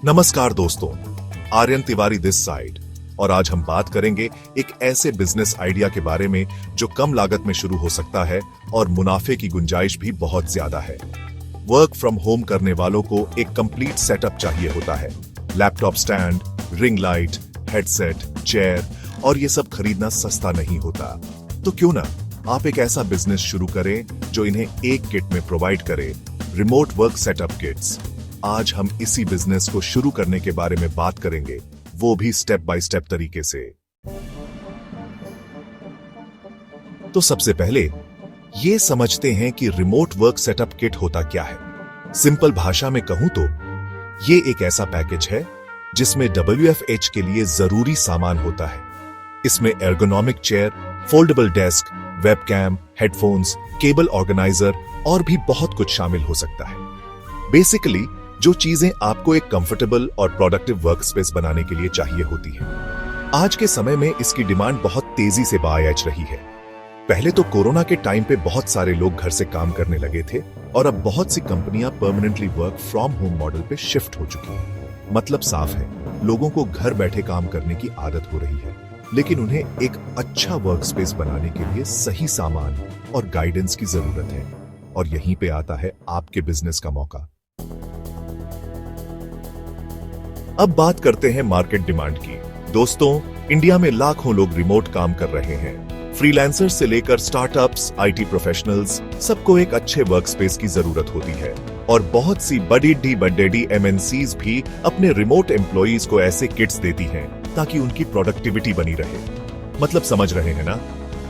नमस्कार दोस्तों, Aryan Tiwari this side. और आज हम बात करेंगे एक ऐसे बिजनेस आइडिया के बारे में जो कम लागत में शुरू हो सकता है और मुनाफे की गुंजाइश भी बहुत ज्यादा है। वर्क फ्रॉम होम करने वालों को एक कंप्लीट सेटअप चाहिए होता है। Laptop stand, ring light, headset, chair और ये सब खरीदना सस्ता नहीं होता। तो क्यों ना आप एक ऐसा बिजनेस शुरू करें जो इन्हें एक किट में प्रोवाइड करे, रिमोट वर्क सेटअप किट्स। आज हम इसी बिजनेस को शुरू करने के बारे में बात करेंगे, वो भी स्टेप बाय स्टेप तरीके से। तो सबसे पहले ये समझते हैं कि रिमोट वर्क सेटअप किट होता क्या है। सिंपल भाषा में कहूं तो ये एक ऐसा पैकेज है जिसमें WFH के लिए जरूरी सामान होता है। इसमें ergonomic chair, foldable desk, webcam, headphones, cable organiser और भी बहुत कुछ शामिल हो सकता है। बेसिकली जो चीजें आपको एक कंफर्टेबल और प्रोडक्टिव वर्क स्पेस बनाने के लिए चाहिए होती हैं। आज के समय में इसकी डिमांड बहुत तेजी से बायच रही है। पहले तो कोरोना के टाइम पे बहुत सारे लोग घर से काम करने लगे थे और अब बहुत सी कंपनियां permanently work from home model पे शिफ्ट हो चुकी हैं। मतलब साफ है, लोगों को घर बैठे काम करने की आदत हो रही है, लेकिन उन्हें एक अच्छा वर्क स्पेस बनाने के लिए सही सामान और गाइडेंस की जरूरत है। और यहीं पे आता है आपके बिजनेस का मौका। अब बात करते हैं मार्केट डिमांड की। दोस्तों, इंडिया में लाखों लोग रिमोट काम कर रहे हैं। फ्रीलांसर्स से लेकर स्टार्टअप्स, IT प्रोफेशनल्स, सबको एक अच्छे वर्क स्पेस की जरूरत होती है। और बहुत सी बड़ी MNCs भी अपने रिमोट एम्प्लॉइज को ऐसे किट्स देती हैं ताकि उनकी प्रोडक्टिविटी बनी रहे। मतलब समझ रहे हैं ना,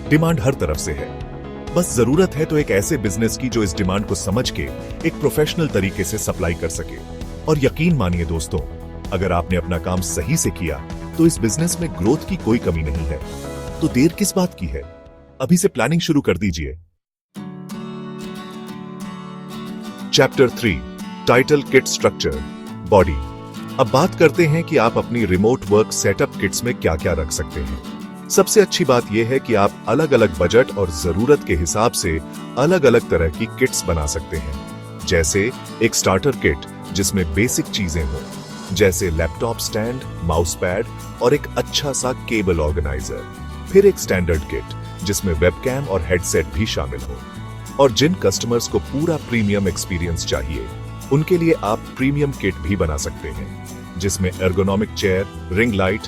डिमांड हर तरफ से है। बस जरूरत है तो एक ऐसे बिजनेस की जो इस डिमांड को समझ के एक प्रोफेशनल तरीके से सप्लाई कर सके। और यकीन मानिए दोस्तों, अगर आपने अपना काम सही से किया तो इस बिजनेस में ग्रोथ की कोई कमी नहीं है। तो देर किस बात की है, अभी से प्लानिंग शुरू कर दीजिए। Chapter 3, title kit structure, body. अब बात करते हैं कि आप अपनी रिमोट वर्क सेटअप किट्स में क्या क्या रख सकते हैं। सबसे अच्छी बात यह है कि आप अलग अलग बजट और जरूरत के हिसाब से अलग अलग तरह की किट्स बना सकते हैं। जैसे एक स्टार्टर किट जिसमें बेसिक चीजें हों, जैसे लैपटॉप स्टैंड, माउस पैड और एक अच्छा सा केबल ऑर्गेनाइजर। फिर एक स्टैंडर्ड किट जिसमें वेबकैम और हेडसेट भी शामिल हो। और जिन कस्टमर्स को पूरा प्रीमियम एक्सपीरियंस चाहिए, उनके लिए आप प्रीमियम किट भी बना सकते हैं जिसमें एर्गोनॉमिक चेयर, रिंग लाइट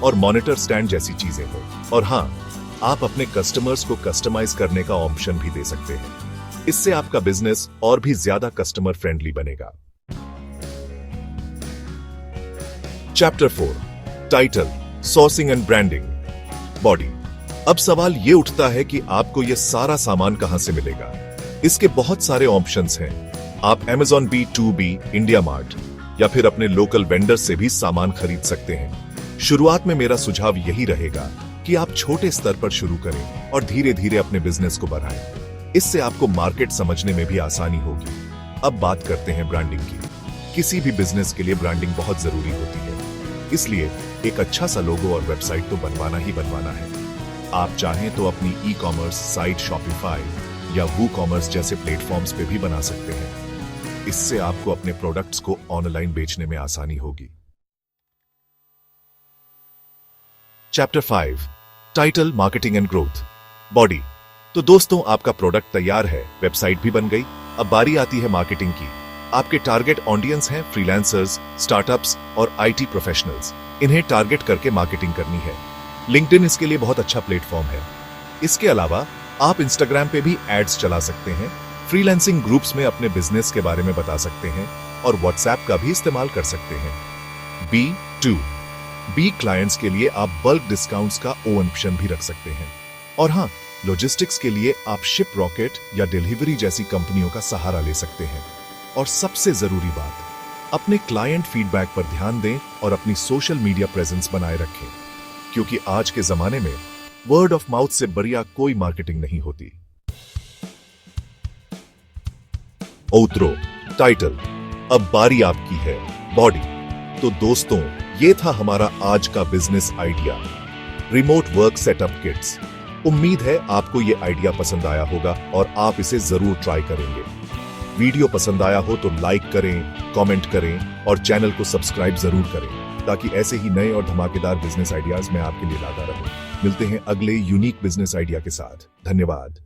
और मॉनिटर स्टैंड जैसी चीजें हो। और हाँ, आप अपने कस्टमर्स को कस्टमाइज करने का ऑप्शन भी दे सकते हैं। इससे आपका बिजनेस और भी ज्यादा कस्टमर फ्रेंडली बनेगा। Chapter 4, title, sourcing and branding, body. अब सवाल यह उठता है कि आपको यह सारा सामान कहां से मिलेगा। इसके बहुत सारे ऑप्शंस हैं। आप Amazon B2B, इंडिया मार्ट या फिर अपने लोकल वेंडर से भी सामान खरीद सकते हैं। शुरुआत में मेरा सुझाव यही रहेगा कि आप छोटे स्तर पर शुरू करें और धीरे धीरे अपने बिजनेस को बढ़ाएं। इससे आपको मार्केट समझने में भी आसानी होगी। अब बात करते हैं ब्रांडिंग की। किसी भी बिजनेस के लिए ब्रांडिंग बहुत जरूरी होती है, इसलिए एक अच्छा सा लोगो और वेबसाइट तो बनवाना ही बनवाना है। आप चाहें तो अपनी ई-कॉमर्स साइट शॉपिफाई या वूकॉमर्स जैसे प्लेटफॉर्म्स पे भी बना सकते हैं। इससे आपको अपने प्रोडक्ट्स को ऑनलाइन बेचने में आसानी होगी। Chapter 5, title, marketing and growth, body. तो दोस्तों, आपका प्रोडक्ट तैयार है, वेबसाइट भी बन गई। अब बारी आती है मार्केटिंग की। आपके टारगेट ऑडियंस हैं फ्रीलांसर्स, स्टार्टअप्स और IT प्रोफेशनल्स। इन्हें टारगेट करके मार्केटिंग करनी है। लिंक्डइन इसके लिए बहुत अच्छा प्लेटफॉर्म है। इसके अलावा आप इंस्टाग्राम पे भी एड्स चला सकते हैं, फ्रीलांसिंग ग्रुप्स में अपने बिजनेस के बारे में बता सकते हैं और व्हाट्सएप का भी इस्तेमाल कर सकते हैं। B2B क्लाइंट्स के लिए आप बल्क डिस्काउंट्स का ऑप्शन भी रख सकते हैं। और हाँ, लॉजिस्टिक्स के लिए आप शिप रॉकेट या डिलीवरी जैसी कंपनियों का सहारा ले सकते हैं। और सबसे जरूरी बात, अपने क्लाइंट फीडबैक पर ध्यान दें और अपनी सोशल मीडिया प्रेजेंस बनाए रखें, क्योंकि आज के जमाने में वर्ड ऑफ माउथ से बढ़िया कोई मार्केटिंग नहीं होती। Outro, title. अब बारी आपकी है, बॉडी। तो दोस्तों, ये था हमारा आज का business idea, remote work setup kits. उम्मीद है आपको ये आइडिया पसंद आया होगा और आप इसे जरूर ट्राई करेंगे। वीडियो पसंद आया हो तो लाइक करें, कमेंट करें और चैनल को सब्सक्राइब जरूर करें ताकि ऐसे ही नए और धमाकेदार बिजनेस आइडियाज मैं आपके लिए लाता रहूं। मिलते हैं अगले यूनिक बिजनेस आइडिया के साथ। धन्यवाद।